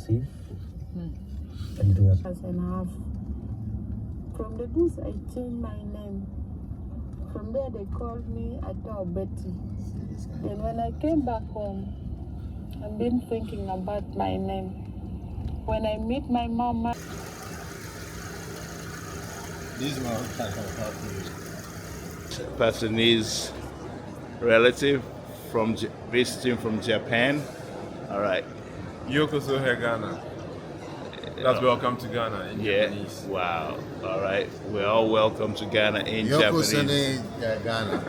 receive. And do As and a half. From the booth, I changed my name. From there, they called me Atao Betty. And when I came back home, I've been thinking about my name. When I meet my mama. This one kind of help. Pastor's relative from visiting from Japan. All right. Yoko Sohe Ghana. That's welcome to Ghana in Japanese. Wow. All right. We're all welcome to Ghana in Yoko Japanese. Sohe Ghana.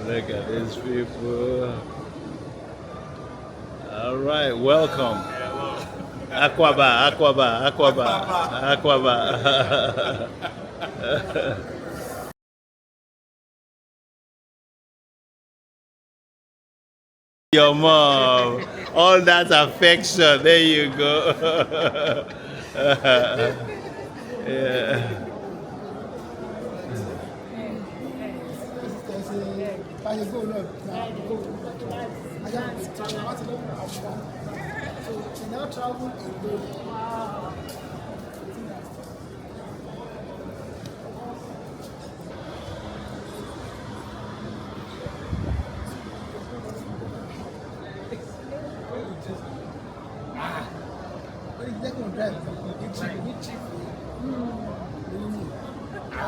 Look at these people. All right, welcome. Aquaba. Your mom, all that affection. There you go. Yeah.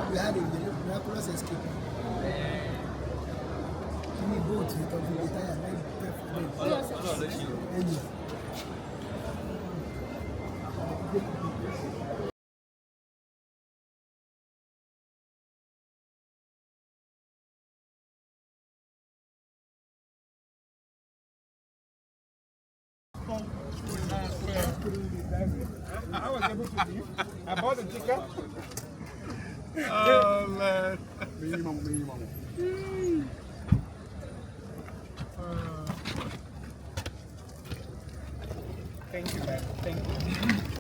We had a miraculous escape. Any boat with the entire I was able to leave. I bought the ticket. Oh man. Minimum. Thank you, man. Thank you.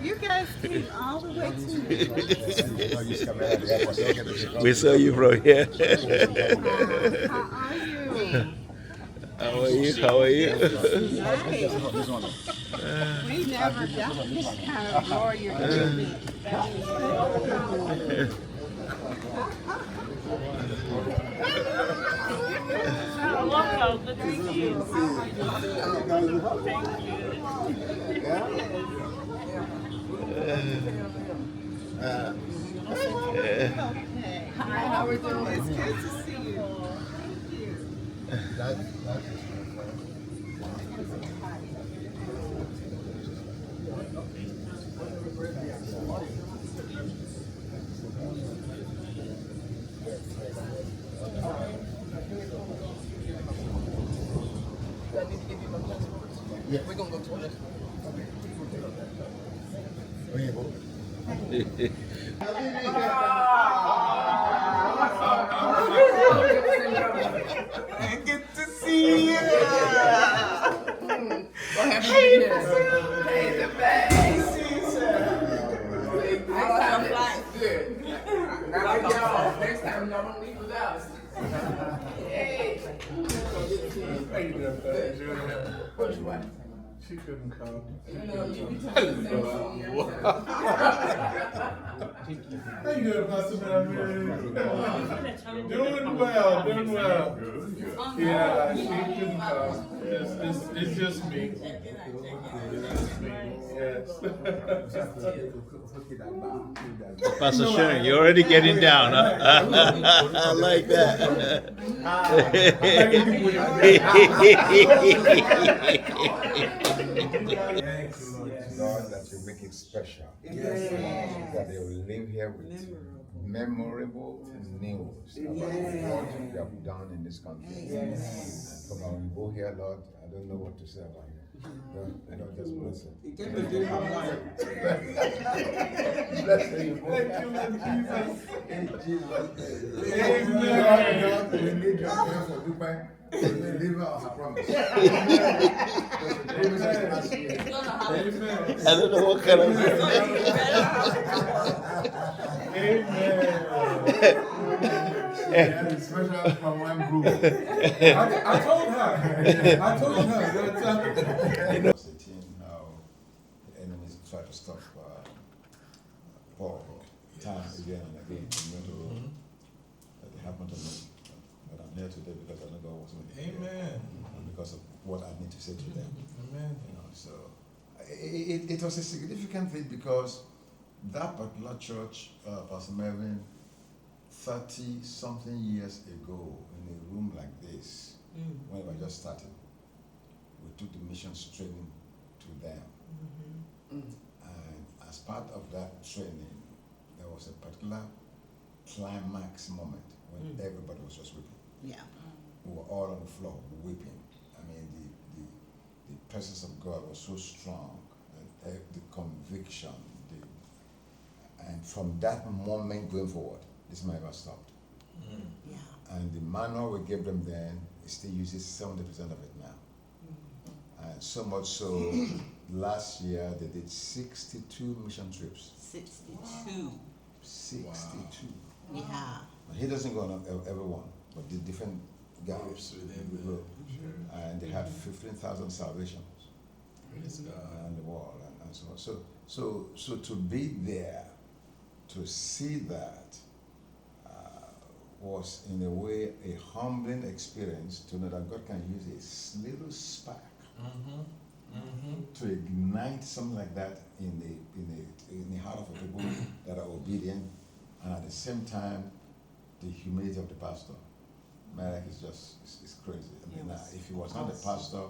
You guys came all the way to We saw you from here. How are you? How are you? How are you? We never done this kind of lawyer. Welcome. Good to see you. Hi, how are you doing? It's good to see you. Thank you. Yeah, we're gonna go to it. Good to see you. What happened to you? Hey, the best. Good. Next time y'all don't leave without us. Hey. How you doing, What's your wife? She couldn't come. No, you be telling me. How you doing, Pastor Melvin? Doing well, doing well. Yeah, she couldn't come. It's just me. Yes. Pastor Sharon, you're already getting down. Huh? I like that. Lord, that you make it special. Yes. That they will live here with memorable news about what you have done in this country. Yes. And from when we go here, Lord, I don't know what to say about it. Lord, just bless it. Bless you, in Jesus' name. Amen. We need your prayer for Dubai. Deliver us a promise. I don't know what kind of. Amen. Special from one group. I told her. I told her. You know, how the enemies try to stop Paul time again and again. It happened to me. But I'm here today because I know God was with me. Amen. And because of what I need to say to them. Amen. You know, so it was a significant thing because that particular church, Pastor Melvin, 30-something years ago, in a room like this, when we were just starting, we took the missions training to them. And as part of that training, there was a particular climax moment when everybody was just weeping. Yeah. We were all on the floor weeping. I mean, the presence of God was so strong, the conviction, and from that moment going forward, this never stopped. Yeah. And the manual we gave them then, it still uses 70% of it now. And so much so, last year they did 62 mission trips. 62. 62. Yeah. Now, he doesn't go on every one, but the different gaps within the group. And they had 15,000 salvations around the world and so on. So to be there to see that was in a way a humbling experience to know that God can use a little spark to ignite something like that in the heart of the people that are obedient, and at the same time, the humility of the pastor. Marek is just it's crazy. I mean, if he was not the pastor,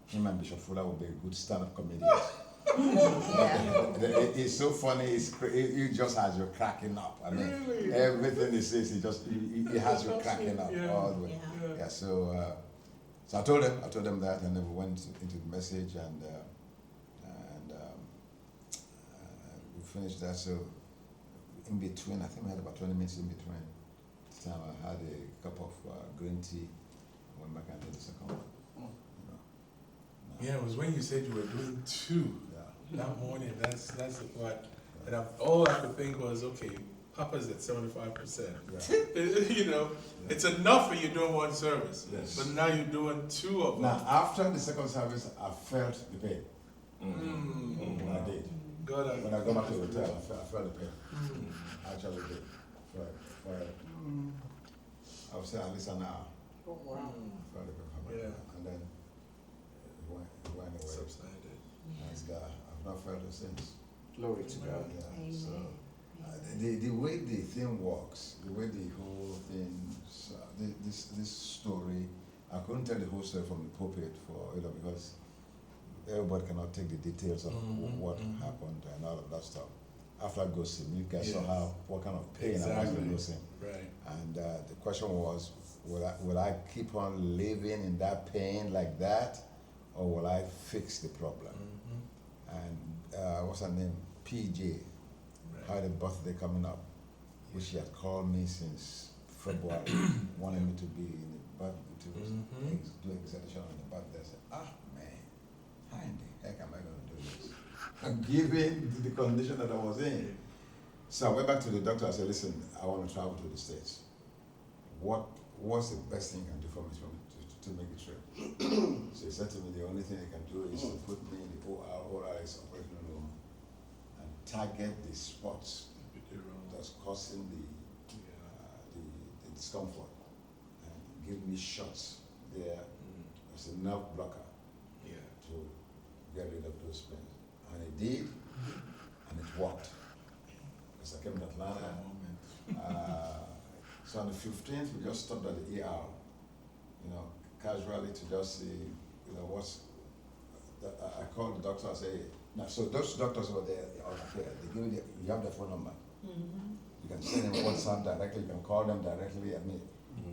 him and Bishop Fuller would be a good stand-up comedians. It's so funny. He just has you cracking up. I mean, Really? everything he says, he has you cracking up all the way. Yeah. So I told them that, and then we went into the message, and we finished that. So in between, I think we had about 20 minutes in between. This time I had a cup of green tea. Went back and did the second one. Yeah, it was when you said you were doing 2 Yeah. that morning. That's the part. And all I could think was, okay, Papa's at 75%. You know, it's enough for you doing 1 service. Yes. But now you're doing 2 of them. Now, after the second service, I felt the pain. Mm. I did. God, When I got back to the hotel, I felt the pain. I actually did. I would say at least an hour. Oh, wow. I felt the pain. Yeah. And then it went away. subsided. And I've not felt it since. Glory to God. Yeah. So the way the thing works, the way the whole thing, this story, I couldn't tell the whole story from the pulpit because everybody cannot take the details of what happened and all of that stuff. After Gosim, you guys saw what kind of pain I was in Gosim. Right. And the question was, will I keep on living in that pain like that, or will I fix the problem? And what's her name? PJ. Right. Had a birthday coming up, which she had called me since February, wanting me to be in the birthday, to do exhibition on the birthday. I said, man, how in the heck am I going to do this? Given the condition that I was in. So I went back to the doctor. I said, listen, I want to travel to the States. What's the best thing you can do for me to make the trip? So he said to me, the only thing he can do is to put me in the ORIS operating room and target the spots that's causing the discomfort, and give me shots there as a nerve blocker to get rid of those pains. And it did, and it worked. Because I came to Atlanta. So on the 15th, we just stopped at the ER, casually to just see, what's. I called the doctor. I say, now, so those doctors over there, they give you have their phone number. You can send them WhatsApp directly. You can call them directly. I mean,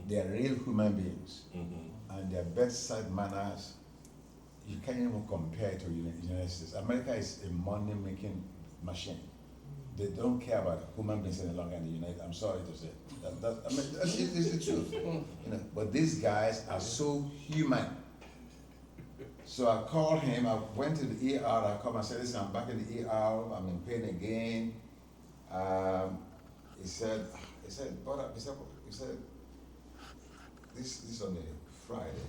they are real human beings, and their bedside manners, you can't even compare to United States. America is a money-making machine. They don't care about human beings any longer in the United. I'm sorry to say. That's the truth. But these guys are so human. So I called him. I went to the ER. I called him and said, listen, I'm back in the ER. I'm in pain again. He said, this on a Friday.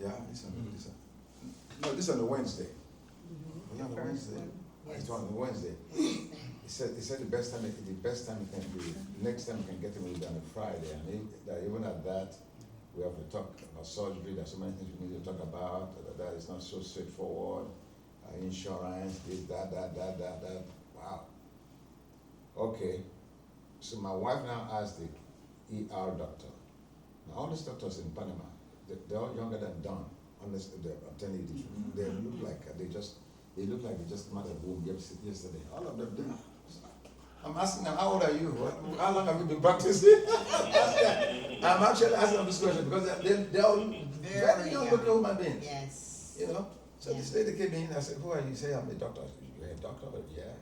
Yeah, this on a Wednesday. Yeah, on a Wednesday. It's on a Wednesday. He said the best time you can do it. Next time you can get him will be on a Friday, and even at that, we have to talk about surgery. There's so many things we need to talk about. That is not so straightforward. Insurance, this, that. Wow. Okay. So my wife now asked the ER doctor. Now all these doctors in Panama, they're all younger than Don. Honestly, I'm telling you the truth. They look like they just came out of the womb yesterday. All of them. I'm asking them, how old are you? How long have you been practicing? I'm actually asking them this question because they're all very young looking human beings. Yes. So this lady came in. I said, who are you? Say, I'm a doctor. You're a doctor? Yeah.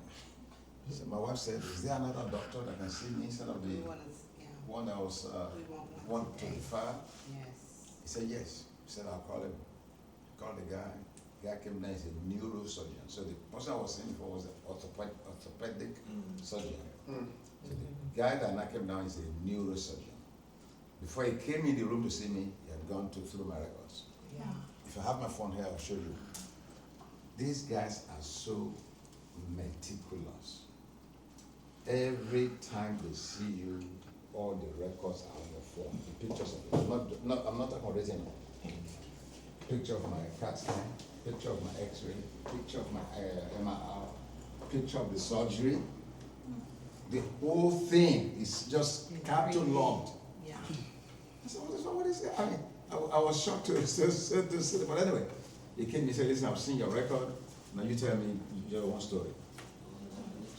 So my wife said, is there another doctor that can see me instead of the one that was 125? Yes. He said, yes. He said, I'll call him. Called the guy. The guy came down, he's a neurosurgeon. So the person I was seeing for was an orthopedic surgeon. So the guy that now came down is a neurosurgeon. Before he came in the room to see me, he had gone through my records. Yeah. If I have my phone here, I'll show you. These guys are so meticulous. every time they see you, all the records are on your phone, the pictures of it. I'm not talking about written. Picture of my CAT scan, picture of my X-ray, picture of my MRI, picture of the surgery. The whole thing is just cataloged. Yeah. I said, what is it? I mean, I was shocked to see, but anyway, he came and said, listen, I've seen your record. Now you tell me your one story.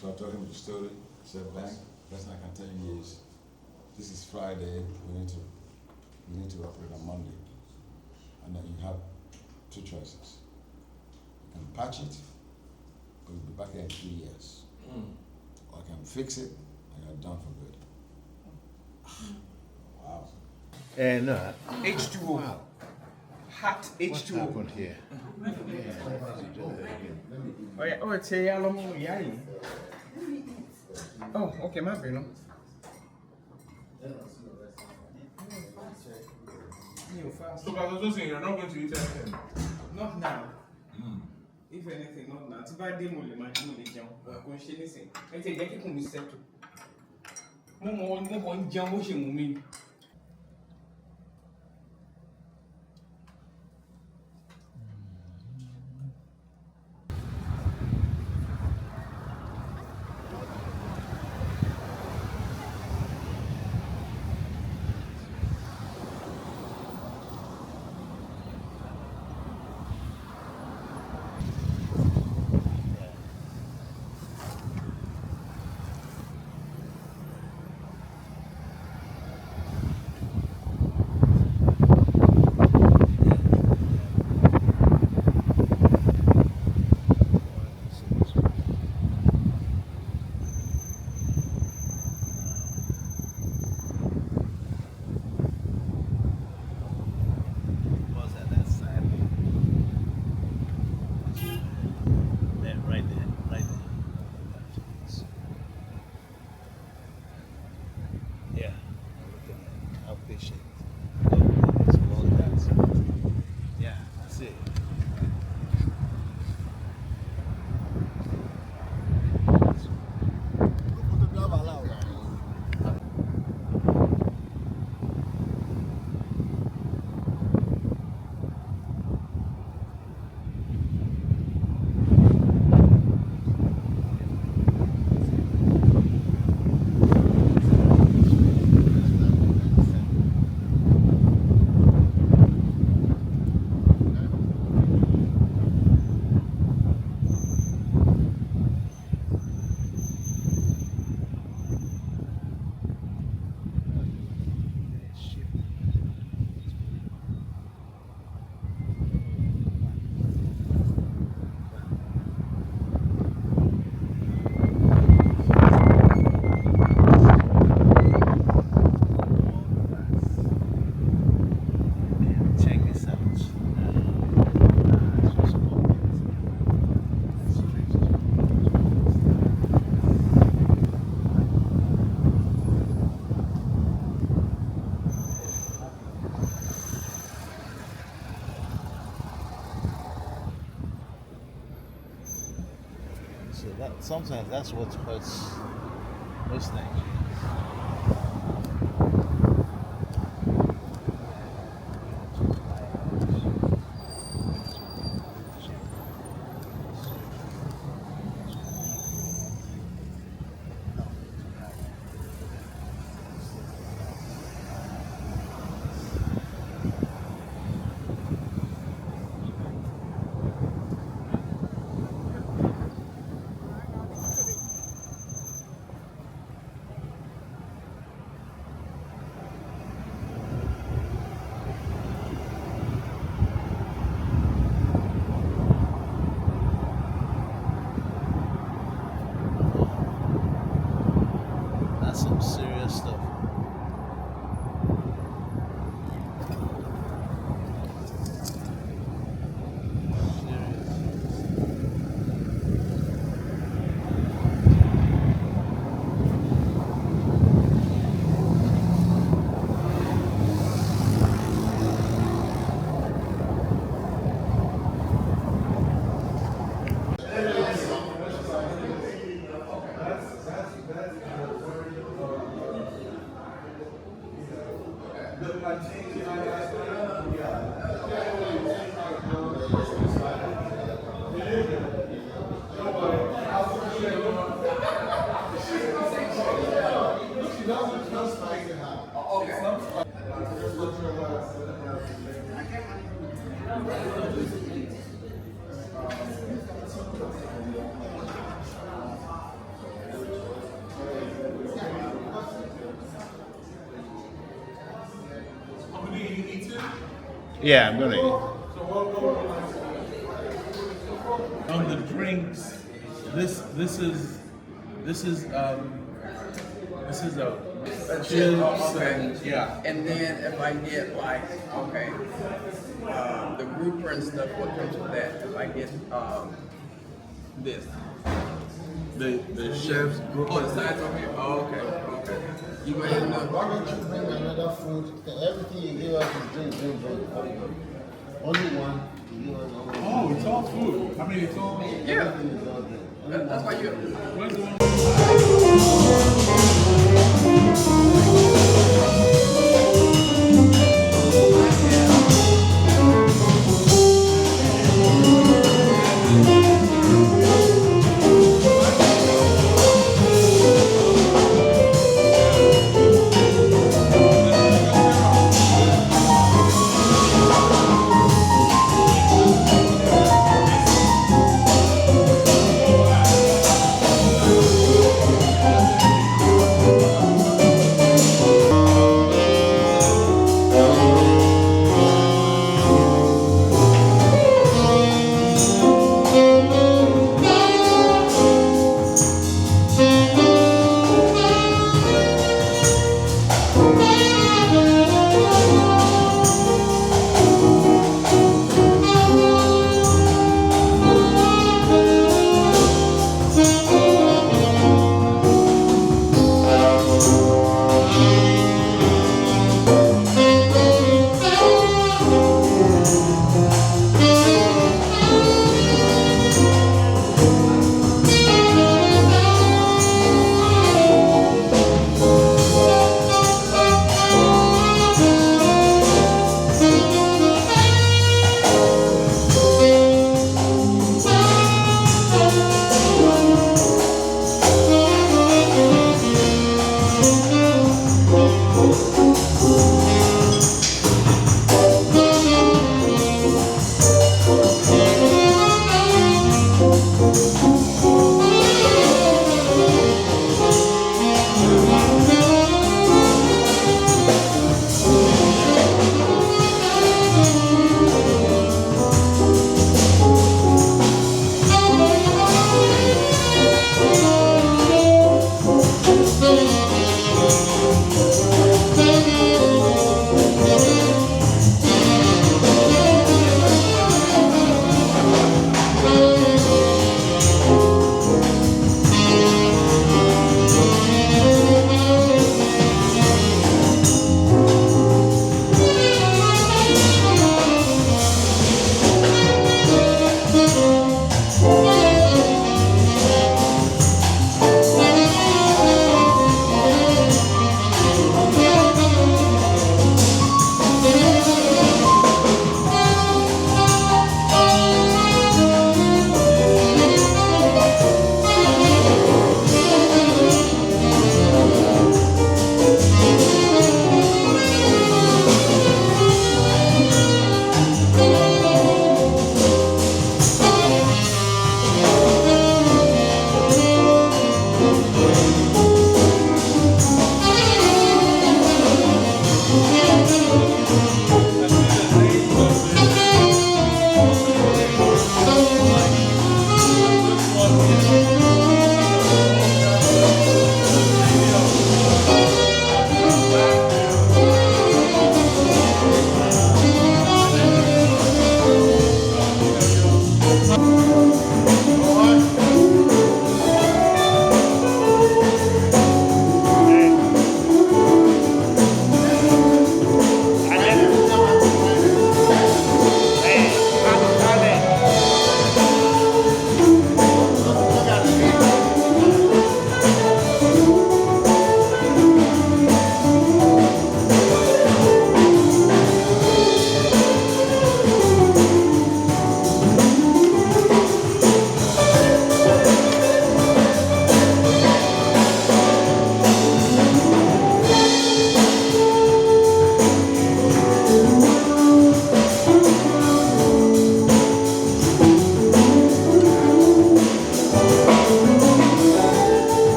So I told him the story. He said, Bank, best thing I can tell you is, this is Friday, we need to operate on Monday. And then you have two choices. You can patch it, or you'll be back here in 3 years. Or I can fix it, and you're done for good. Wow. And H2O. Hot what H2O. happened here? Oh yeah, oh it's a Oh, okay, my bad. So, Pastor Joseph, you're not going to eat anything? Not now. If anything, not now. It's about them only, my family jump. I'm going to anything. I say, get it from the settle. More jump, what you mean? Was at that side. There, right there, right there. Yeah. Look at that. Outpatient. It's all that. Yeah, that's it. Check this out. So that sometimes that's what hurts most things. That's some serious stuff. That's Yeah, I'm gonna eat. On the drinks, this is a chips and yeah. And then if I get like, okay, the grouper and stuff, what comes with that? If I get this. The chef's group. Oh, the sides over here. Oh, okay, okay. You go ahead and Why don't you bring another food? Everything you give us is drink. Only one. You give us only one. Oh, it's all food. I mean, it's all. Yeah. Everything is all there. That's why you. Where's the one?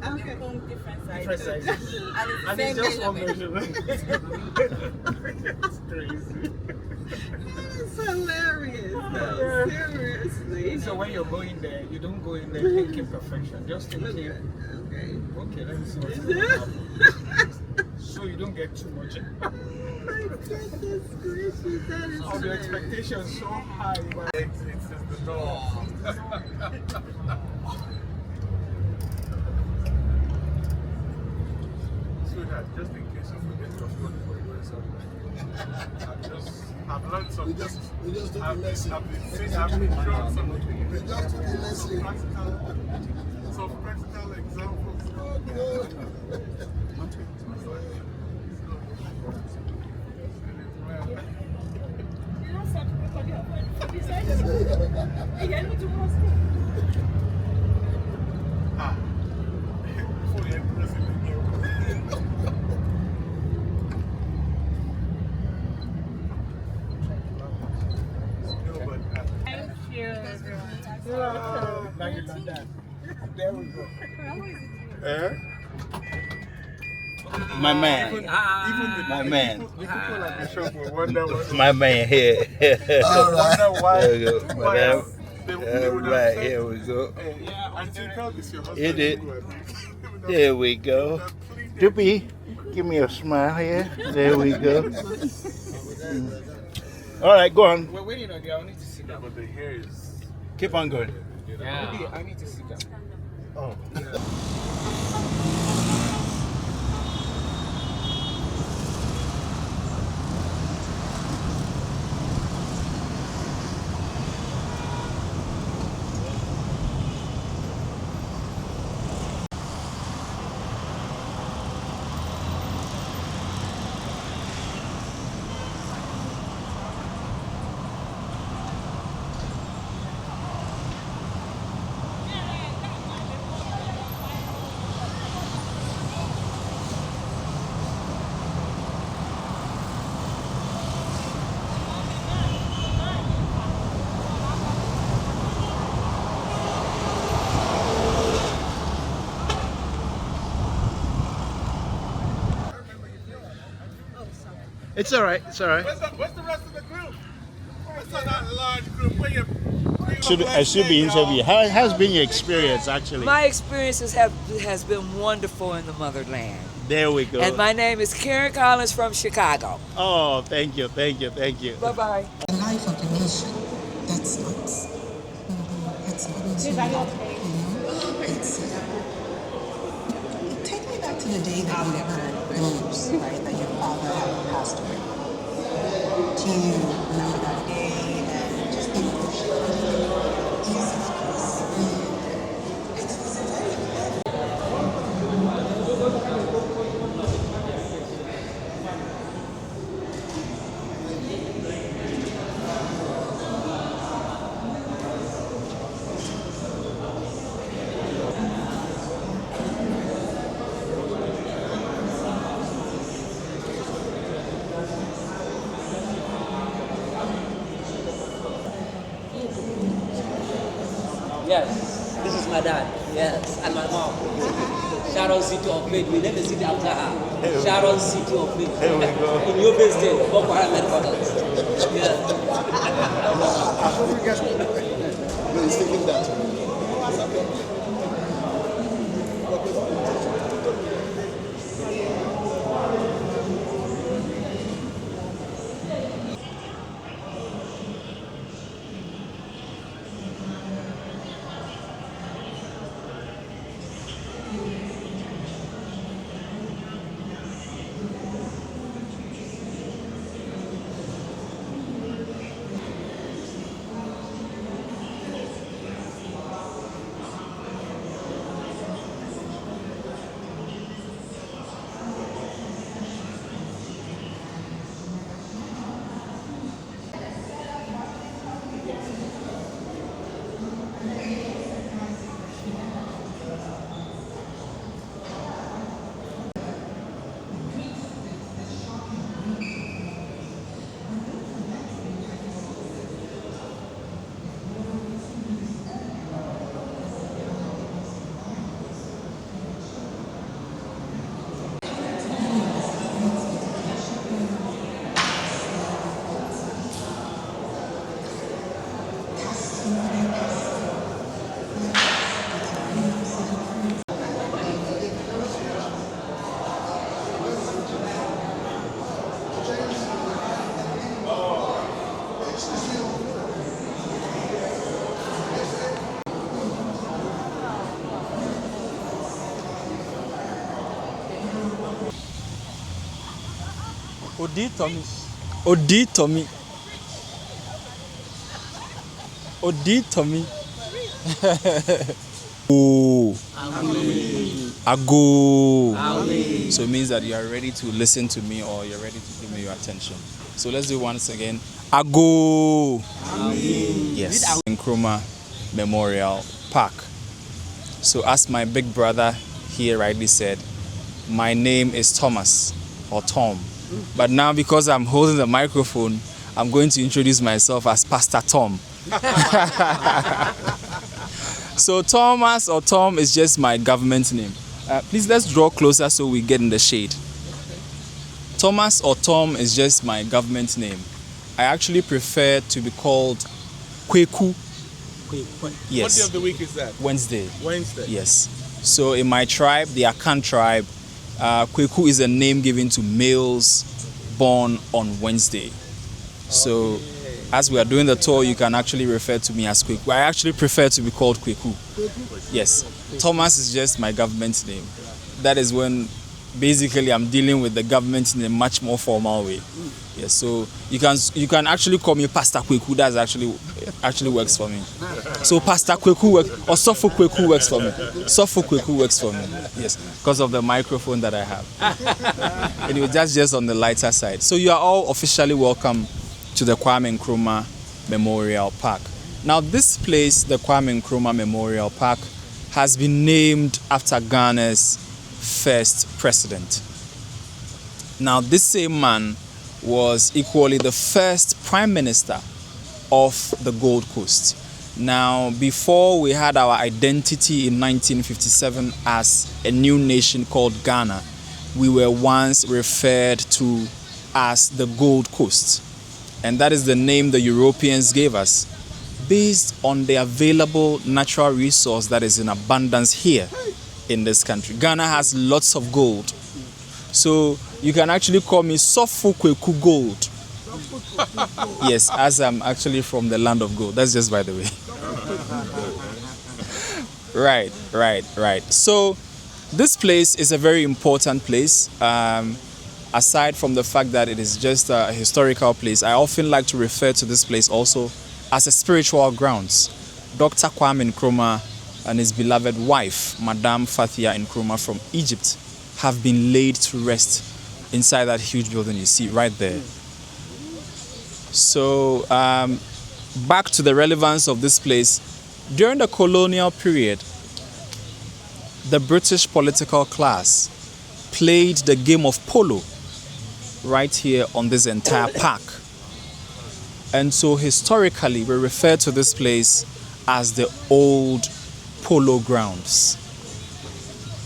I'm from different Different sizes. sizes. And it's And the it's same just one measurement. measurement. It's crazy. It's hilarious. No, seriously. So when you're going there, you don't go in there thinking perfection. Just thinking, Okay. okay, let me see what's going to happen. So you don't get too much. Oh my goodness gracious, that is Of your expectations so high. But it's just the door. Sweetheart, just in case you forget your phone before you go somewhere. I've learned some. We just took the I've lesson. been shown some We just took the lesson. practical examples. Fully impressive in you. Thank you. Now you're not that. There we go. My man. Even My man. the people at the shop will wonder what. My man here. All right. Wonder why. There we go. why Madam. they would have Right, said, here we go. Auntie, tell this your husband. Hit it. you are big." There we go. Doopy, give me a smile here. There we go. All right, go on. We're waiting on you. I need to sit down. But the hair is. Keep on going. Yeah. I need to sit down. Oh. It's all right. It's all right. What's the rest of the group? It's not that large group. Where you? I should be interviewed. How has been your experience, actually? My experiences has been wonderful in the motherland. There we go. And my name is Karen Collins from Chicago. Oh, thank you, thank you, thank you. Bye-bye. The life of the nation, that's not. That's not. It's, take me back to the day that you heard news, right, that your father had passed away. Do you remember that day and just the emotion? Yes, this is my dad. Yes, and my mom. Sharon City of Faith. We name the city after her. Sharon City of Faith. There we go. In Yobe State, Boko Haram headquarters. Yeah. No, he's taking that. Odi Tommy. Odi Tommy. Odi Tommy. Oh. Ago. So it means that you are ready to listen to me or you're ready to give me your attention. So let's do it once again. Ago. Yes. Nkrumah Memorial Park. So as my big brother here rightly said, my name is Thomas or Tom. But now because I'm holding the microphone, I'm going to introduce myself as Pastor Tom. So Thomas or Tom is just my government name. Please let's draw closer so we get in the shade. Thomas or Tom is just my government name. I actually prefer to be called Kweku. Yes. What day of the week is that? Wednesday. Wednesday. Yes. So in my tribe, the Akan tribe, Kweku is a name given to males born on Wednesday. So as we are doing the tour, you can actually refer to me as Kweku. I actually prefer to be called Kweku. Yes. Thomas is just my government name. That is when basically I'm dealing with the government in a much more formal way. Yes. So you can actually call me Pastor Kweku. That actually works for me. So Pastor Kweku works, or Sofo Kweku works for me. Sofo Kweku works for me. Yes, because of the microphone that I have. Anyway, that's just on the lighter side. So you are all officially welcome to the Kwame Nkrumah Memorial Park. Now this place, the Kwame Nkrumah Memorial Park, has been named after Ghana's first president. Now this same man was equally the first prime minister of the Gold Coast. Now before we had our identity in 1957 as a new nation called Ghana, we were once referred to as the Gold Coast. And that is the name the Europeans gave us based on the available natural resource that is in abundance here in this country. Ghana has lots of gold. So you can actually call me Sofo Kweku Gold. Yes, as I'm actually from the land of gold. That's just by the way. Right. So this place is a very important place. Aside from the fact that it is just a historical place, I often like to refer to this place also as a spiritual grounds. Dr. Kwame Nkrumah and his beloved wife, Madame Fathia Nkrumah from Egypt, have been laid to rest inside that huge building you see right there. So back to the relevance of this place. During the colonial period, the British political class played the game of polo right here on this entire park. And so historically, we refer to this place as the Old Polo Grounds.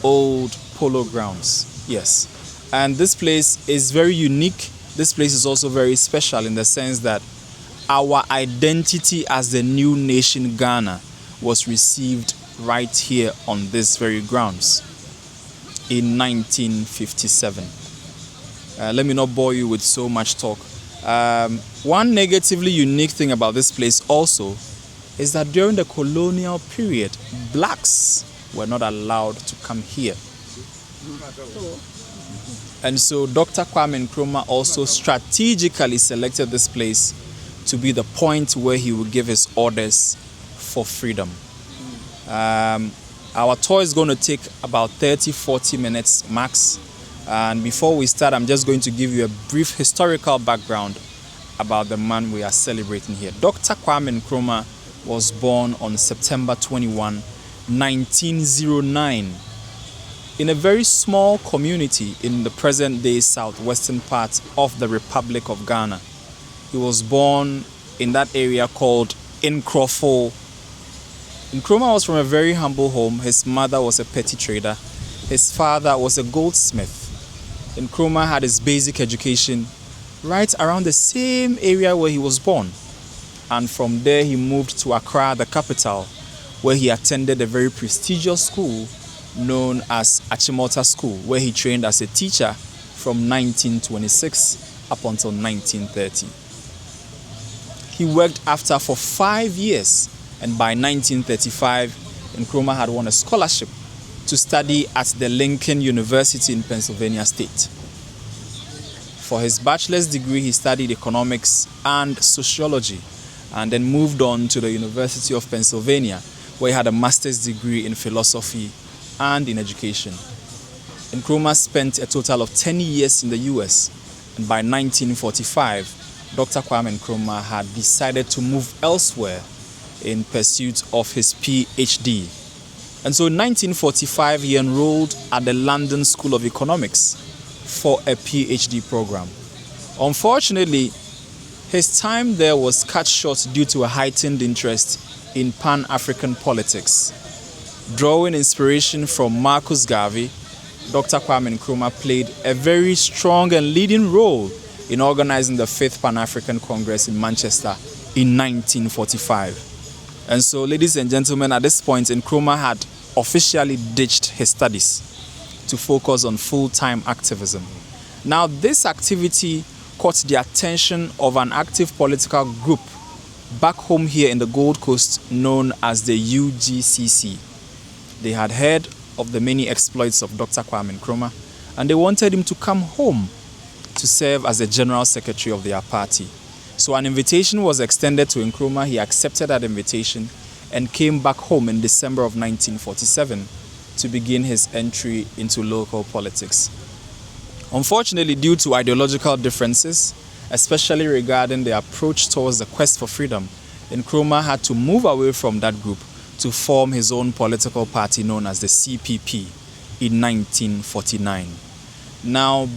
Old Polo Grounds, yes. And this place is very unique. This place is also very special in the sense that our identity as the new nation Ghana was received right here on this very grounds in 1957. Let me not bore you with so much talk. One negatively unique thing about this place also is that during the colonial period, blacks were not allowed to come here. And so Dr. Kwame Nkrumah also strategically selected this place to be the point where he would give his orders for freedom. Our tour is going to take about 30-40 minutes max. And before we start, I'm just going to give you a brief historical background about the man we are celebrating here. Dr. Kwame Nkrumah was born on September 21, 1909, in a very small community in the present-day southwestern part of the Republic of Ghana. He was born in that area called Nkrofo. Nkrumah was from a very humble home. His mother was a petty trader. His father was a goldsmith. Nkrumah had his basic education right around the same area where he was born. And from there he moved to Accra, the capital, where he attended a very prestigious school known as Achimota School, where he trained as a teacher from 1926 up until 1930. He worked after for 5 years, and by 1935, Nkrumah had won a scholarship to study at the Lincoln University in Pennsylvania State. For his bachelor's degree, he studied economics and sociology, and then moved on to the University of Pennsylvania, where he had a master's degree in philosophy and in education. Nkrumah spent a total of 10 years in the US, and by 1945, Dr. Kwame Nkrumah had decided to move elsewhere in pursuit of his PhD. And so in 1945, he enrolled at the London School of Economics for a PhD program. Unfortunately, his time there was cut short due to a heightened interest in Pan-African politics. Drawing inspiration from Marcus Garvey, Dr. Kwame Nkrumah played a very strong and leading role in organizing the 5th Pan-African Congress in Manchester in 1945. And so, ladies and gentlemen, at this point, Nkrumah had officially ditched his studies to focus on full-time activism. Now, this activity caught the attention of an active political group back home here in the Gold Coast known as the UGCC. They had heard of the many exploits of Dr. Kwame Nkrumah, and they wanted him to come home to serve as the general secretary of their party. So an invitation was extended to Nkrumah. He accepted that invitation and came back home in December of 1947 to begin his entry into local politics. Unfortunately, due to ideological differences, especially regarding the approach towards the quest for freedom, Nkrumah had to move away from that group to form his own political party known as the CPP in 1949. Now,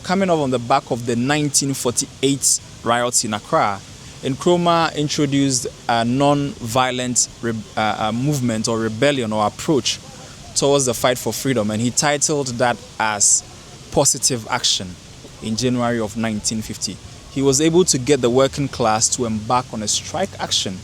coming up on the back of the 1948 riots in Accra, Nkrumah introduced a non-violent movement or rebellion or approach towards the fight for freedom, and he titled that as Positive Action in January of 1950. He was able to get the working class to embark on a strike action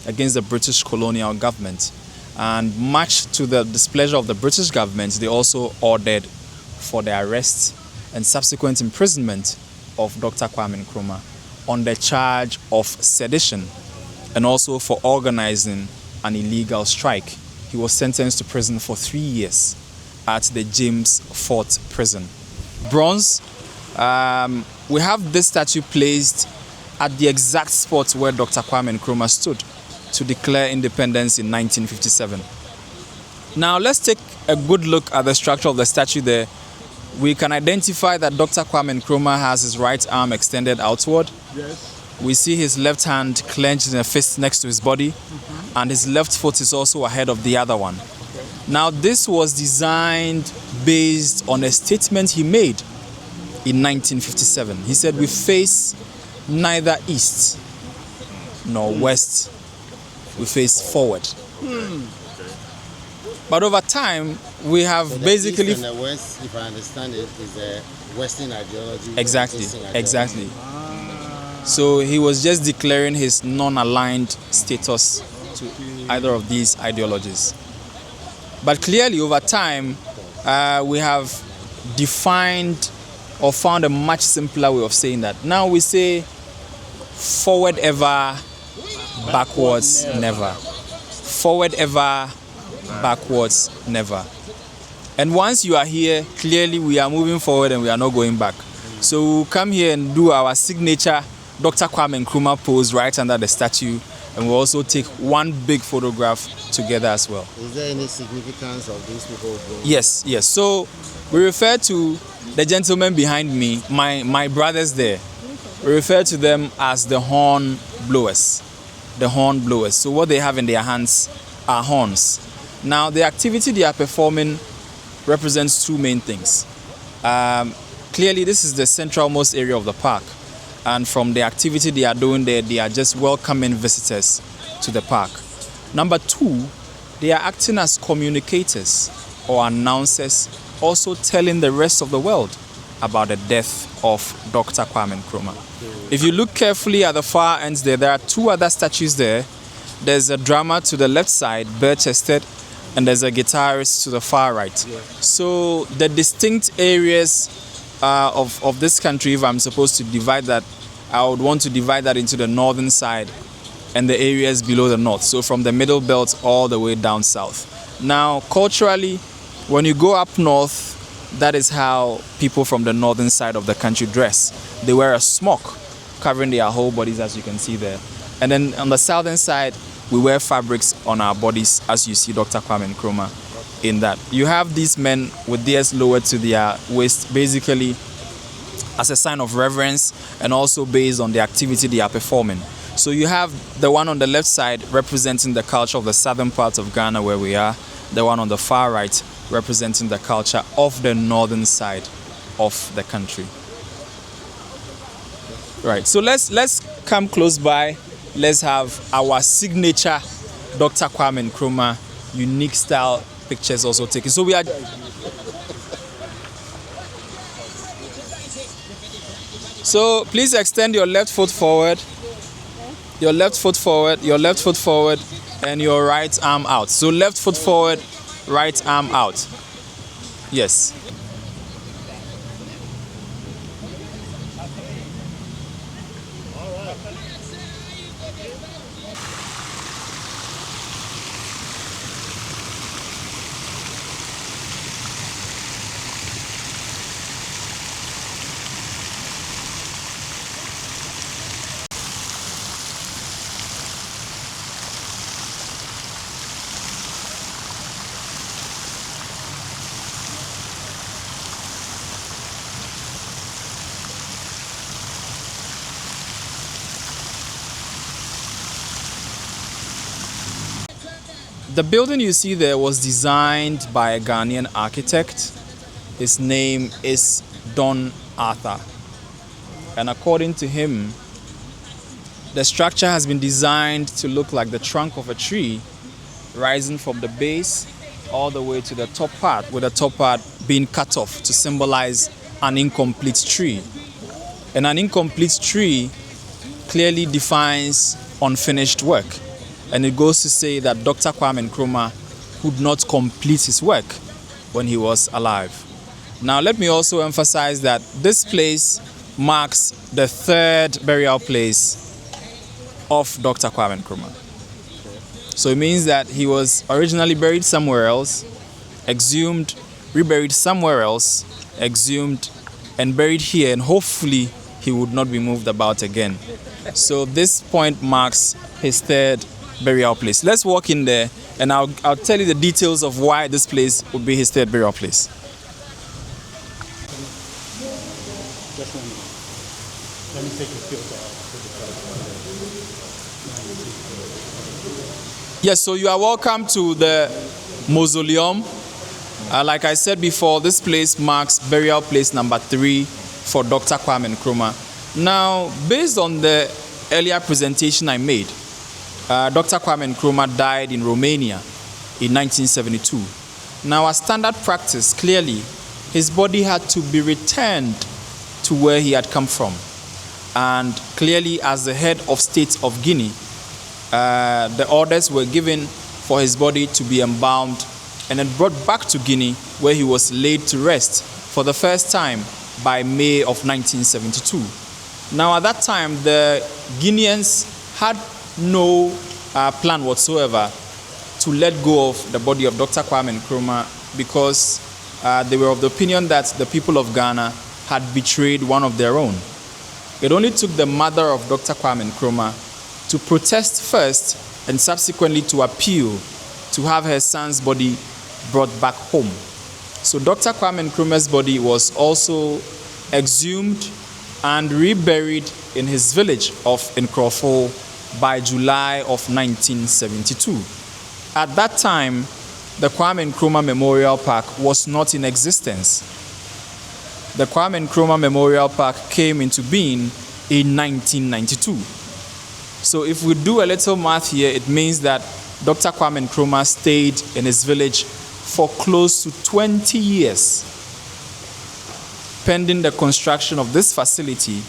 against the British colonial government, and much to the displeasure of the British government, they also ordered for the arrest and subsequent imprisonment of Dr. Kwame Nkrumah on the charge of sedition and also for organizing an illegal strike. He was sentenced to prison for 3 years at the James Fort Prison. Bronze, we have this statue placed at the exact spot where Dr. Kwame Nkrumah stood to declare independence in 1957. Now let's take a good look at the structure of the statue there. We can identify that Dr. Kwame Nkrumah has his right arm extended outward. Yes. We see his left hand clenched in a fist next to his body, and his left foot is also ahead of the other one. Now, this was designed based on a statement he made in 1957. He said, "We face neither east nor west, we face forward." But over time, we have So the basically... East and the West, if I understand it, is a Western ideology. Exactly, Eastern ideology. exactly. So he was just declaring his non-aligned status to either of these ideologies. But clearly, over time, we have defined or found a much simpler way of saying that. Now we say, forward ever, backwards never. Forward ever, backwards never. And once you are here, clearly we are moving forward and we are not going back. So we'll come here and do our signature Dr. Kwame Nkrumah pose right under the statue, and we'll also take one big photograph together as well. Is there any significance of these people? Yes, yes. So we refer to the gentleman behind me, my brothers there. We refer to them as the horn blowers. The horn blowers. So what they have in their hands are horns. Now the activity they are performing represents two main things. Clearly this is the centralmost area of the park, and from the activity they are doing there, they are just welcoming visitors to the park. Number two, they are acting as communicators or announcers, also telling the rest of the world about the death of Dr. Kwame Nkrumah. If you look carefully at the far ends there are two other statues there. There's a drummer to the left side, bare-chested, and there's a guitarist to the far right. Yeah. So the distinct areas of this country, if I'm supposed to divide that, I would want to divide that into the northern side and the areas below the north. So from the middle belt all the way down south. Now, culturally, when you go up north, that is how people from the northern side of the country dress. They wear a smock covering their whole bodies, as you can see there. And then on the southern side, we wear fabrics on our bodies, as you see Dr. Kwame Nkrumah in that. You have these men with theirs lowered to their waist, basically as a sign of reverence and also based on the activity they are performing. So you have the one on the left side representing the culture of the southern part of Ghana where we are, the one on the far right representing the culture of the northern side of the country. Right, so let's come close by. Let's have our signature Dr. Kwame Nkrumah unique style pictures also taken. So we are so please extend your left foot forward, your left foot forward, your left foot forward, and your right arm out. So left foot forward, right arm out. Yes. The building you see there was designed by a Ghanaian architect. His name is Don Arthur. And according to him, the structure has been designed to look like the trunk of a tree, rising from the base all the way to the top part, with the top part being cut off to symbolize an incomplete tree. And an incomplete tree clearly defines unfinished work. And it goes to say that Dr. Kwame Nkrumah could not complete his work when he was alive. Now, let me also emphasize that this place marks the third burial place of Dr. Kwame Nkrumah. So it means that he was originally buried somewhere else, exhumed, reburied somewhere else, exhumed, and buried here, and hopefully he would not be moved about again. So this point marks his third burial place. Let's walk in there and I'll tell you the details of why this place would be his third burial place. Let me take a filter out. Yes, so you are welcome to the mausoleum. Like I said before, this place marks burial place number 3 for Dr. Kwame Nkrumah. Now, based on the earlier presentation I made, Dr. Kwame Nkrumah died in Romania in 1972. Now, as standard practice, clearly, his body had to be returned to where he had come from. And clearly, as the head of state of Guinea, the orders were given for his body to be embalmed and then brought back to Guinea, where he was laid to rest for the first time by May of 1972. Now, at that time, the Guineans had no plan whatsoever to let go of the body of Dr. Kwame Nkrumah because they were of the opinion that the people of Ghana had betrayed one of their own. It only took the mother of Dr. Kwame Nkrumah to protest first and subsequently to appeal to have her son's body brought back home. So Dr. Kwame Nkrumah's body was also exhumed and reburied in his village of Nkrofo by July of 1972. At that time, the Kwame Nkrumah Memorial Park was not in existence. The Kwame Nkrumah Memorial Park came into being in 1992. So if we do a little math here, it means that Dr. Kwame Nkrumah stayed in his village for close to 20 years, pending the construction of this facility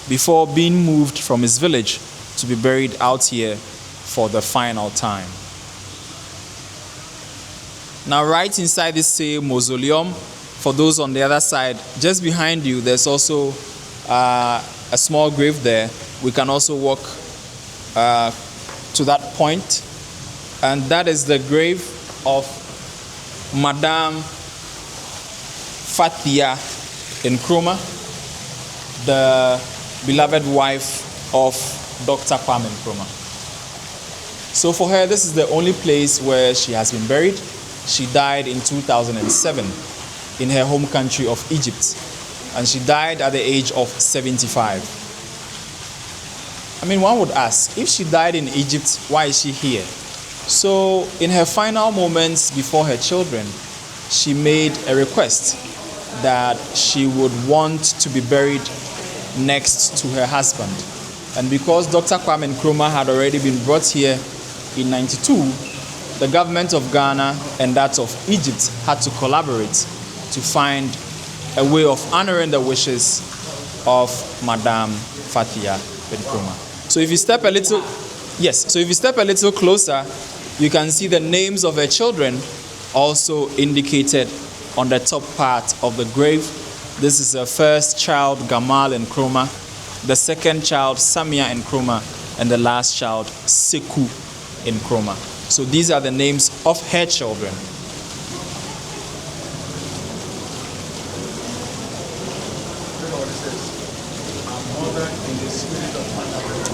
before being moved from his village to be buried out here for the final time. Now, right inside this same mausoleum, for those on the other side, just behind you, there's also a small grave there. We can also walk to that point, and that is the grave of Madame Fathia Nkrumah, the beloved wife of Dr. Kwame Nkrumah. So for her, this is the only place where she has been buried. She died in 2007 in her home country of Egypt, and she died at the age of 75. I mean, one would ask, if she died in Egypt, why is she here? So in her final moments before her children, she made a request that she would want to be buried next to her husband. And because Dr. Kwame Nkrumah had already been brought here in 92, the government of Ghana and that of Egypt had to collaborate to find a way of honoring the wishes of Madame Fathia Nkrumah. So if you step a little, so if you step a little closer, you can see the names of her children also indicated on the top part of the grave. This is her first child, Gamal Nkrumah, the second child, Samia Nkrumah, and the last child, Seku Nkrumah. So these are the names of her children.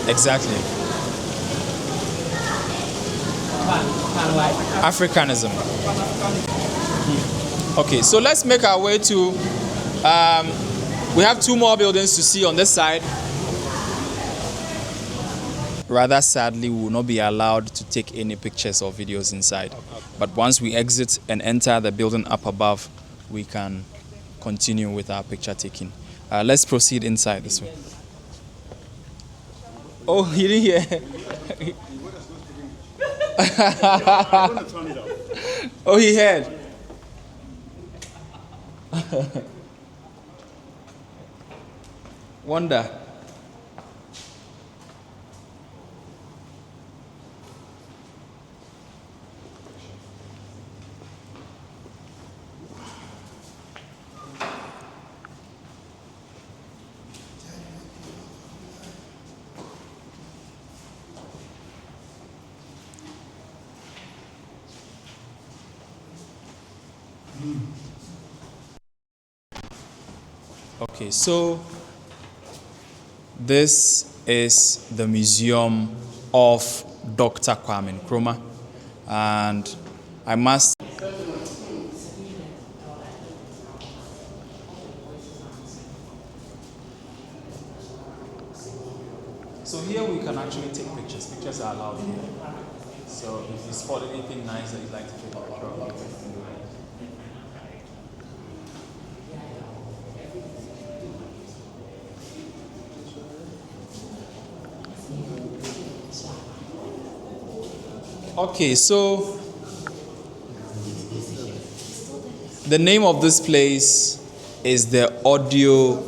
Exactly. Africanism. Okay, so let's make our way to, we have two more buildings to see on this side. Rather sadly, we will not be allowed to take any pictures or videos inside. But once we exit and enter the building up above, we can continue with our picture taking. Let's proceed inside this way. Oh, you didn't hear? Oh, he heard. Wonder. Okay, so this is the museum of Dr. Kwame Nkrumah, and I must so here we can actually take pictures. Pictures are allowed here. So if you spot anything nice that you'd like to take a picture of, you can do it. Okay, so the name of this place is the Audio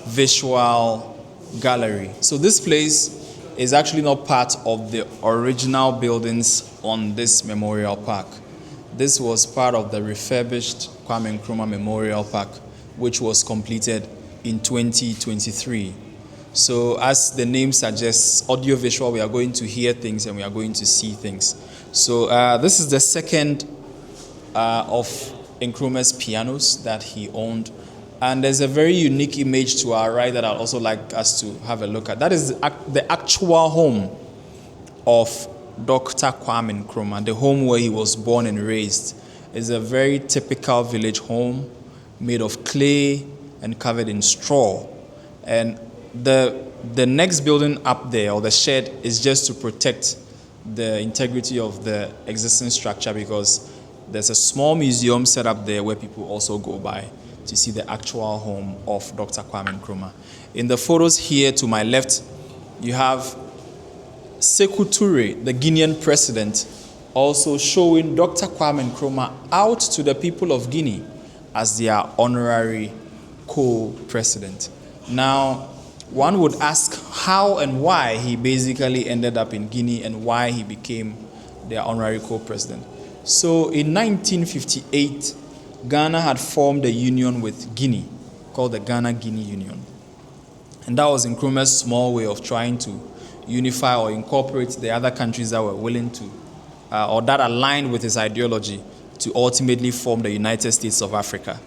Visual Gallery. So this place is actually not part of the original buildings on this memorial park. This was part of the refurbished Kwame Nkrumah Memorial Park, which was completed in 2023. So as the name suggests, audio-visual, we are going to hear things and we are going to see things. So this is the second of Nkrumah's pianos that he owned. And there's a very unique image to our right that I'd also like us to have a look at. That is the actual home of Dr. Kwame Nkrumah, the home where he was born and raised. It's a very typical village home made of clay and covered in straw. And the next building up there, or the shed, is just to protect the integrity of the existing structure, because there's a small museum set up there where people also go by to see the actual home of Dr. Kwame Nkrumah. In the photos here to my left, you have Sekou Toure, the Guinean president, also showing Dr. Kwame Nkrumah out to the people of Guinea as their honorary co-president. Now, one would ask how and why he basically ended up in Guinea and why he became their honorary co-president. So in 1958, Ghana had formed a union with Guinea called the Ghana-Guinea Union. And that was Nkrumah's small way of trying to unify or incorporate the other countries that were willing to, or that aligned with his ideology, to ultimately form the United States of Africa.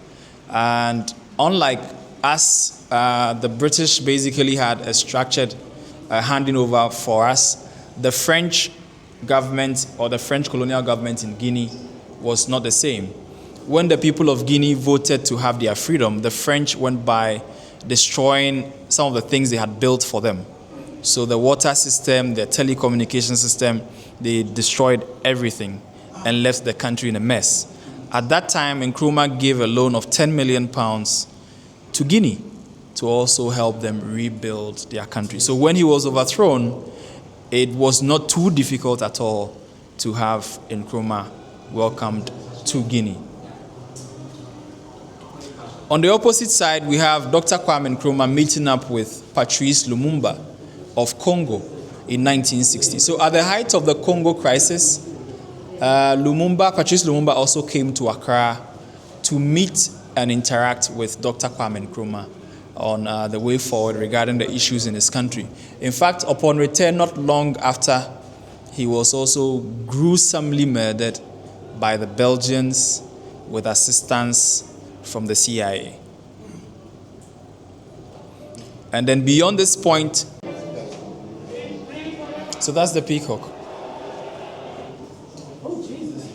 And unlike us, the British basically had a structured handing over for us. The French government or the French colonial government in Guinea was not the same. When the people of Guinea voted to have their freedom, the French went by destroying some of the things they had built for them. So the water system, the telecommunication system, they destroyed everything and left the country in a mess. At that time, Nkrumah gave a loan of £10 million to Guinea to also help them rebuild their country. So when he was overthrown, it was not too difficult at all to have Nkrumah welcomed to Guinea. On the opposite side, we have Dr. Kwame Nkrumah meeting up with Patrice Lumumba of Congo in 1960. So at the height of the Congo crisis, Patrice Lumumba also came to Accra to meet and interact with Dr. Kwame Nkrumah on the way forward regarding the issues in his country. In fact, upon return, not long after, he was also gruesomely murdered by the Belgians with assistance from the CIA. And then beyond this point, so that's the peacock. Oh, Jesus.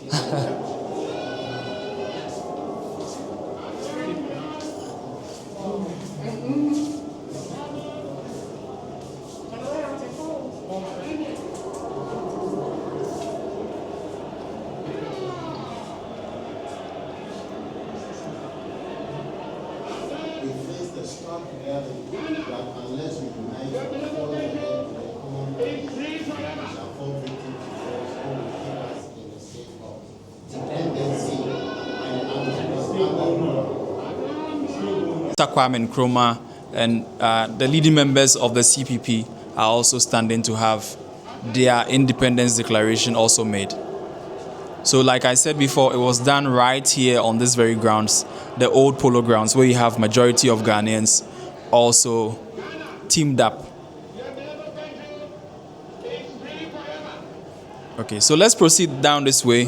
Kwame Nkrumah and the leading members of the CPP are also standing to have their independence declaration also made. So like I said before, it was done right here on this very grounds, the old polo grounds, where you have majority of Ghanaians also teamed up. Okay, so let's proceed down this way.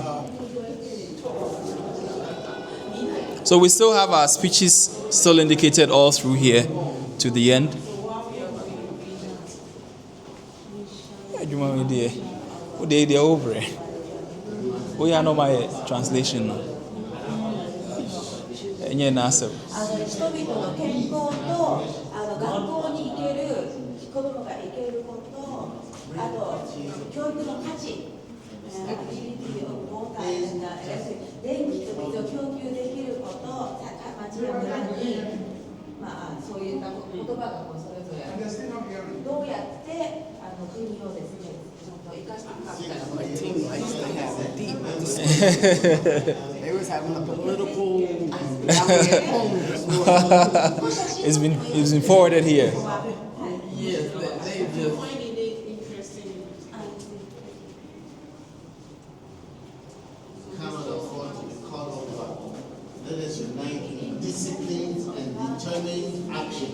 So we still have our speeches still indicated all through here to the end. We are not my translation. They was having a political. It's been forwarded here. Yes, they just. Cannot afford to be caught off guard. Let us unite in disciplined and determined action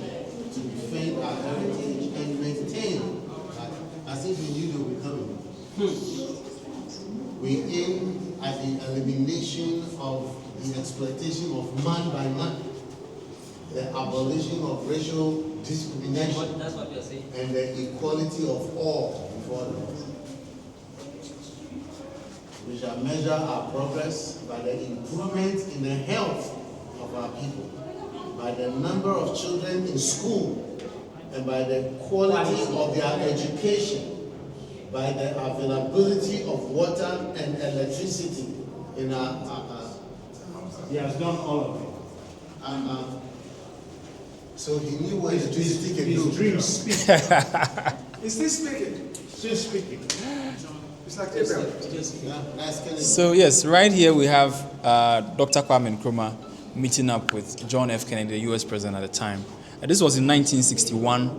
to defend our heritage and maintain, as if we knew they were coming. We aim at the elimination of the exploitation of man by man, the abolition of racial discrimination, and the equality of all before the law. We shall measure our progress by the improvement in the health of our people, by the number of children in school, and by the quality of their education, by the availability of water and electricity in our He has done all of it. so he knew what electricity can do. His dreams speak. Is still speaking? Still speaking. It's like Abraham. So yes, right here we have Dr. Kwame Nkrumah meeting up with John F. Kennedy, the U.S. president at the time. And this was in 1961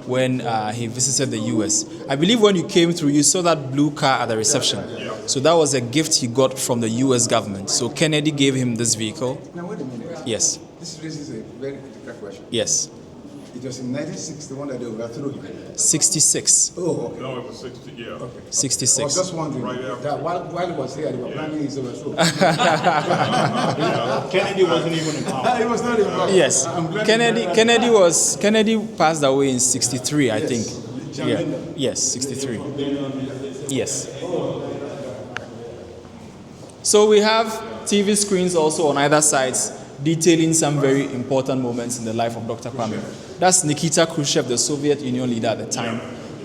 when he visited the U.S. I believe when you came through, you saw that blue car at the reception. So that was a gift he got from the U.S. government. So Kennedy gave him this vehicle. Now wait a minute. Yes. This raises a very critical question. Yes. It was in 1961 that they overthrew him. 66. Oh, okay. No, it was 60, yeah. Okay. 66. I was just wondering Right after. that while he was here, they were planning his overthrow. Kennedy wasn't even in power. He was not in power. Yes. I'm glad Kennedy passed away in 63, I think. John Yeah. Lyndon. Yes, 63. Yes. So we have TV screens also on either sides detailing some very important moments in the life of Dr. Kwame. That's Nikita Khrushchev, the Soviet Union leader at the time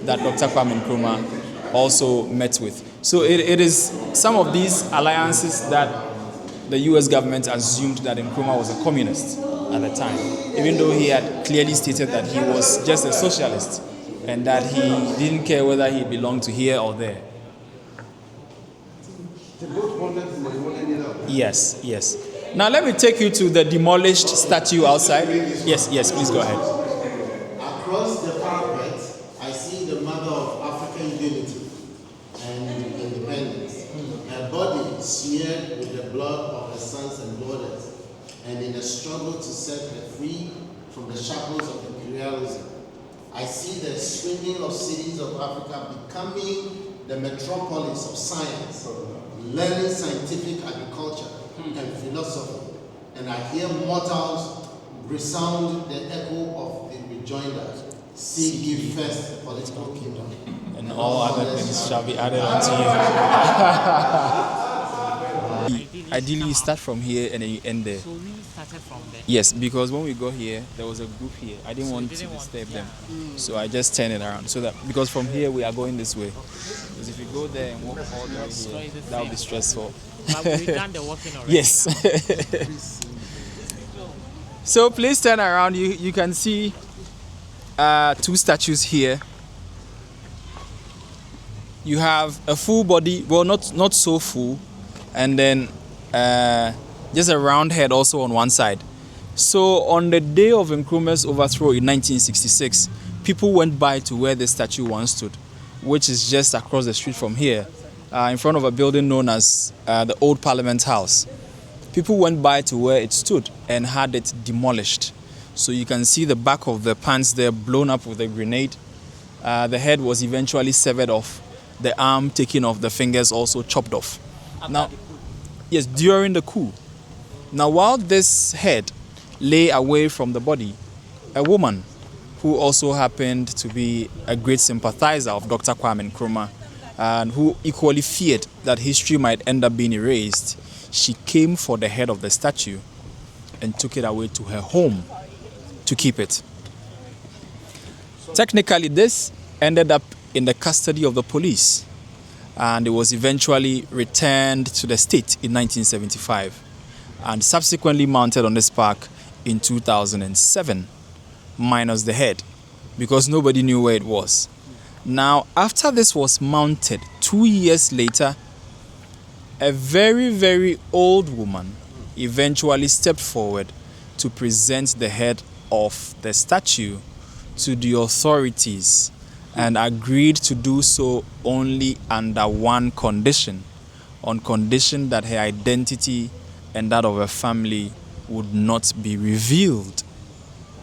that Dr. Kwame Nkrumah also met with. So it is some of these alliances that the US government assumed that Nkrumah was a communist at the time, even though he had clearly stated that he was just a socialist and that he didn't care whether he belonged to here or there. Yes, yes. Now let me take you to the demolished statue outside. Yes, yes, please go ahead. Across the parapet, I see the mother of African unity and independence. Her body smeared with the blood of her sons and daughters, and in a struggle to set her free from the shackles of imperialism. I see the swinging of cities of Africa becoming the metropolis of science, learning scientific agriculture and philosophy. And I hear mortals resound the echo of the rejoinder, seek ye first the political kingdom. And all other things shall be added unto you. Ideally, you start from here and then you end there. So we started from there. Yes, because when we got here, there was a group here. I didn't want to disturb them. So I just turned it around. So that because from here we are going this way. Because if you go there and walk all the way here, that will be stressful. But we've done the walking already. Yes. So please turn around. You can see two statues here. You have a full body, well, not so full, and then just a round head also on one side. So on the day of Nkrumah's overthrow in 1966, people went by to where the statue once stood, which is just across the street from here, in front of a building known as the Old Parliament House. People went by to where it stood and had it demolished. So you can see the back of the pants there blown up with a grenade. The head was eventually severed off. The arm taken off, the fingers also chopped off. Now, yes, during the coup. Now, while this head lay away from the body, a woman who also happened to be a great sympathizer of Dr. Kwame Nkrumah and who equally feared that history might end up being erased, she came for the head of the statue and took it away to her home to keep it. Technically, this ended up in the custody of the police, and it was eventually returned to the state in 1975 and subsequently mounted on this park in 2007, minus the head, because nobody knew where it was. Now, after this was mounted, 2 years later, a very, very old woman eventually stepped forward to present the head of the statue to the authorities and agreed to do so only under one condition, on condition that her identity and that of her family would not be revealed.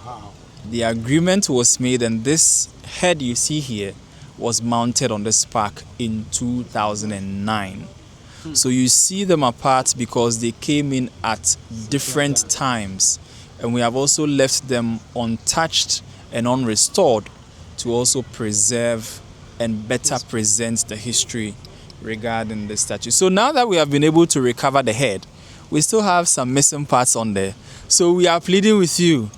Wow. The agreement was made, and this head you see here was mounted on this park in 2009. So you see them apart because they came in at different times, and we have also left them untouched and unrestored to also preserve and better present the history regarding the statue. So now that we have been able to recover the head, we still have some missing parts on there. So we are pleading with you,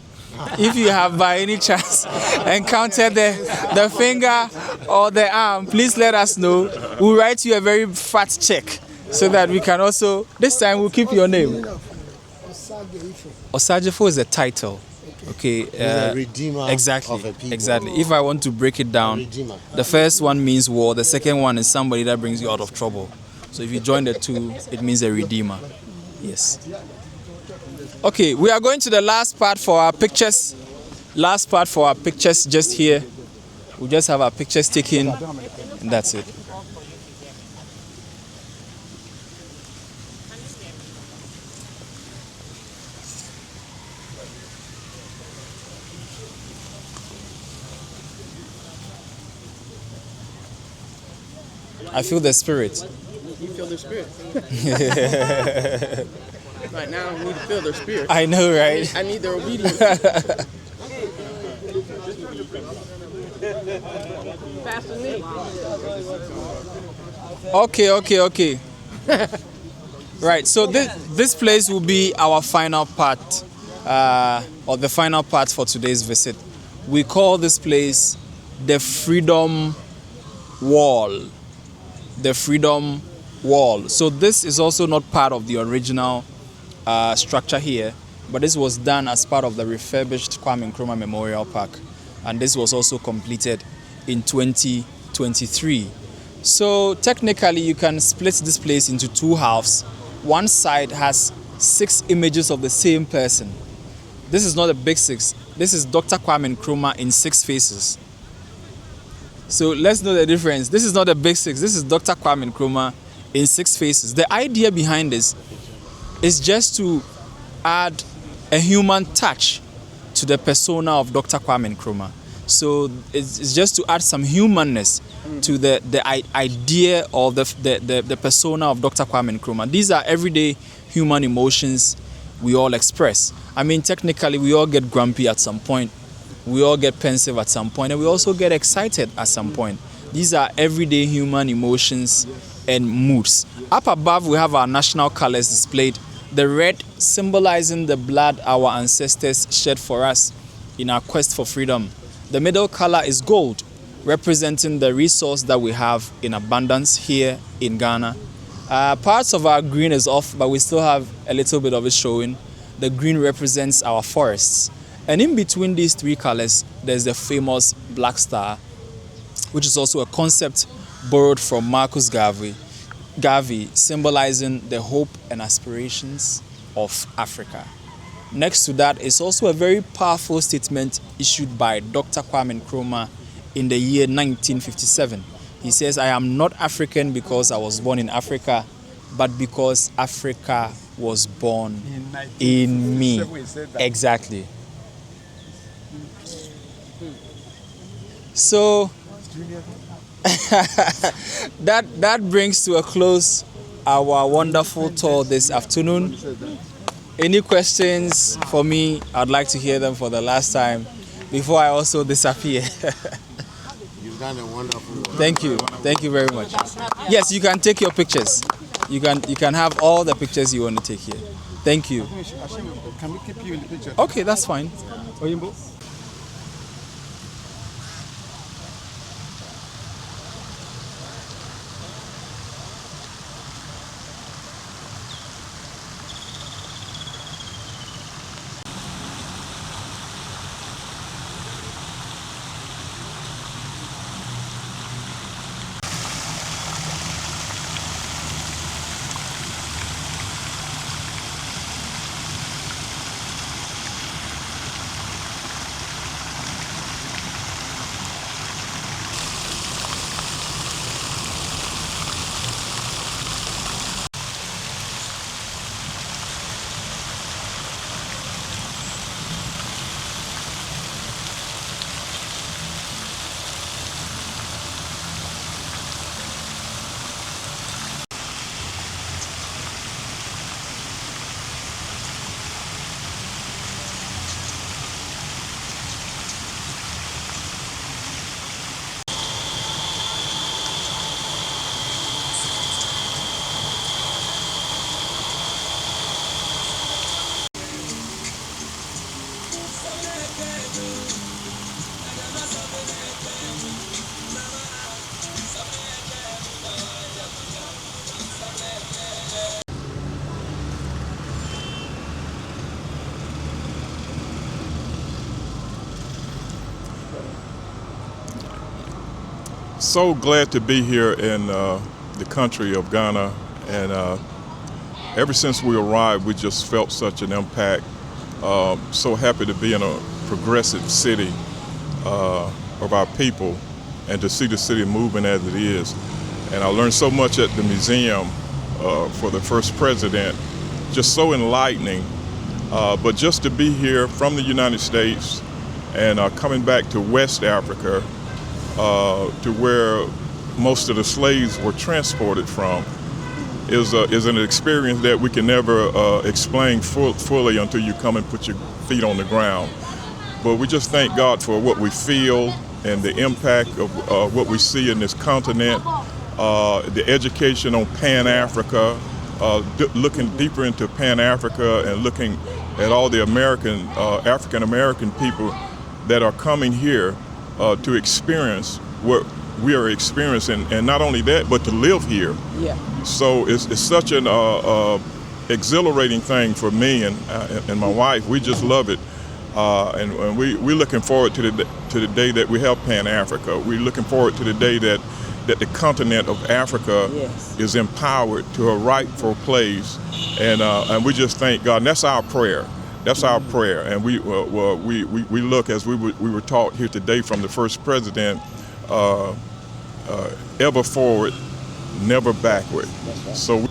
if you have by any chance encountered the finger or the arm, please let us know. We'll write you a very fat check so that we can also, this time we'll keep your name. Osajefo is a title. Okay, a redeemer exactly, of a people. exactly. If I want to break it down, the first one means war, the second one is somebody that brings you out of trouble. So if you join the two, it means a redeemer. Yes. Okay, we are going to the last part for our pictures. Last part for our pictures just here. We just have our pictures taken, and that's it. I feel the spirit. You feel their spirit. Right now, I don't need to feel their spirit. I know, right? I need their obedience. Pastor Nick. Okay. Right, so this place will be our final part, or the final part for today's visit. We call this place the Freedom Wall. The Freedom Wall. So this is also not part of the original structure here, but this was done as part of the refurbished Kwame Nkrumah Memorial Park, and this was also completed in 2023. So technically you can split this place into two halves. One side has 6 images of the same person. This is not a big 6. This is Dr. Kwame Nkrumah in 6 faces. So let's know the difference. This is not a big 6. This is Dr. Kwame Nkrumah in 6 faces. The idea behind this is just to add a human touch to the persona of Dr. Kwame Nkrumah. So it's just to add some humanness to the idea or the persona of Dr. Kwame Nkrumah. These are everyday human emotions we all express. I mean, technically, we all get grumpy at some point. We all get pensive at some point, and we also get excited at some point. These are everyday human emotions and moods. Up above, we have our national colors displayed. The red symbolizing the blood our ancestors shed for us in our quest for freedom. The middle color is gold, representing the resource that we have in abundance here in Ghana. Parts of our green is off, but we still have a little bit of it showing. The green represents our forests. And in between these 3 colors, there's the famous black star, which is also a concept borrowed from Marcus Garvey, symbolizing the hope and aspirations of Africa. Next to that is also a very powerful statement issued by Dr. Kwame Nkrumah in the year 1957. He says, "I am not African because I was born in Africa, but because Africa was born in me." Exactly. So that brings to a close our wonderful tour this afternoon. Any questions for me? I'd like to hear them for the last time before I also disappear. You've done a wonderful work. Thank you very much. Yes, you can take your pictures. You can have all the pictures you want to take here. Thank you. Can we keep you in the picture? Okay, that's fine. Oyinbo. So glad to be here in the country of Ghana, and ever since we arrived, we just felt such an impact. So happy to be in a progressive city of our people and to see the city moving as it is. And I learned so much at the museum for the first president, just so enlightening. But just to be here from the United States and coming back to West Africa, to where most of the slaves were transported from is an experience that we can never explain fully until you come and put your feet on the ground. But we just thank God for what we feel and the impact of what we see in this continent, the education on Pan-Africa, looking deeper into Pan-Africa and looking at all the African-American people that are coming here to experience what we are experiencing, and not only that, but to live here. Yeah. So it's such an exhilarating thing for me and my wife. We just love it, and we're looking forward to the day that we have Pan-Africa. We're looking forward to the day that the continent of Africa is empowered to a rightful place, and we just thank God. And that's our prayer. That's our prayer. And we look, as we were taught here today from the first president, ever forward, never backward. So.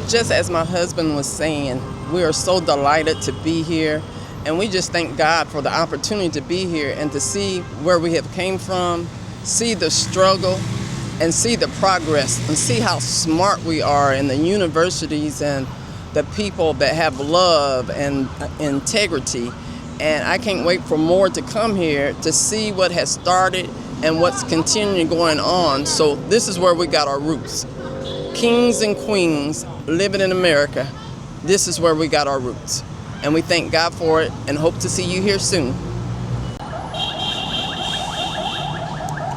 Just as my husband was saying, we are so delighted to be here, and we just thank God for the opportunity to be here and to see where we have came from, see the struggle, and see the progress, and see how smart we are in the universities and the people that have love and integrity. And I can't wait for more to come here to see what has started and what's continuing going on. So this is where we got our roots. Kings and queens living in America. This is where we got our roots. And we thank God for it and hope to see you here soon.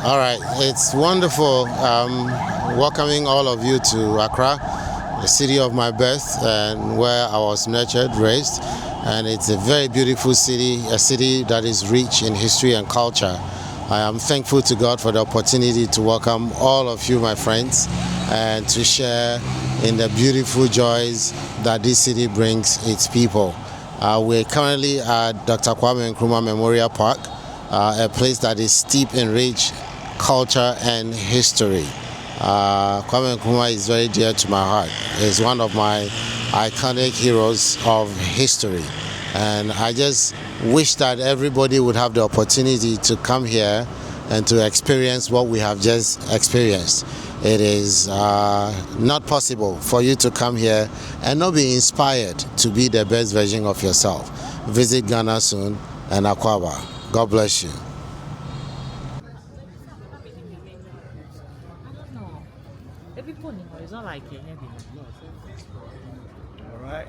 All right, it's wonderful welcoming all of you to Accra, the city of my birth and where I was nurtured, raised. And it's a very beautiful city, a city that is rich in history and culture. I am thankful to God for the opportunity to welcome all of you, my friends, and to share in the beautiful joys that this city brings its people. We're currently at Dr. Kwame Nkrumah Memorial Park, a place that is steep in rich culture and history. Kwame Nkrumah is very dear to my heart. He's one of my iconic heroes of history. And I just wish that everybody would have the opportunity to come here and to experience what we have just experienced. It is not possible for you to come here and not be inspired to be the best version of yourself. Visit Ghana soon and Akwaaba. God bless you. It's not like a heavy. All right.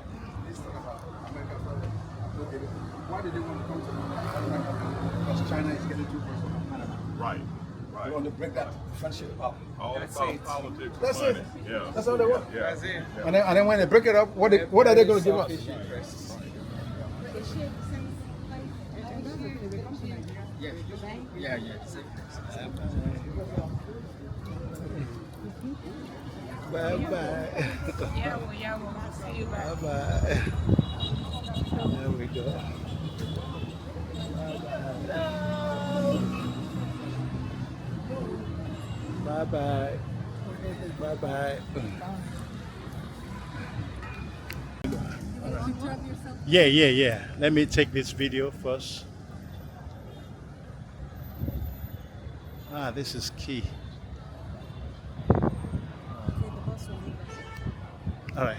Why did they want to come to America? Because China is getting too close to Canada. Right. They want to break that friendship up. All about politics. That's money. it. Yeah. That's all they want. Yeah. That's it. And then when they break it up, what are they going to give us? Yeah. Bye-bye. See you. Bye-bye. There we go. Bye-bye. Bye-bye. Yeah. Let me take this video first. This is key.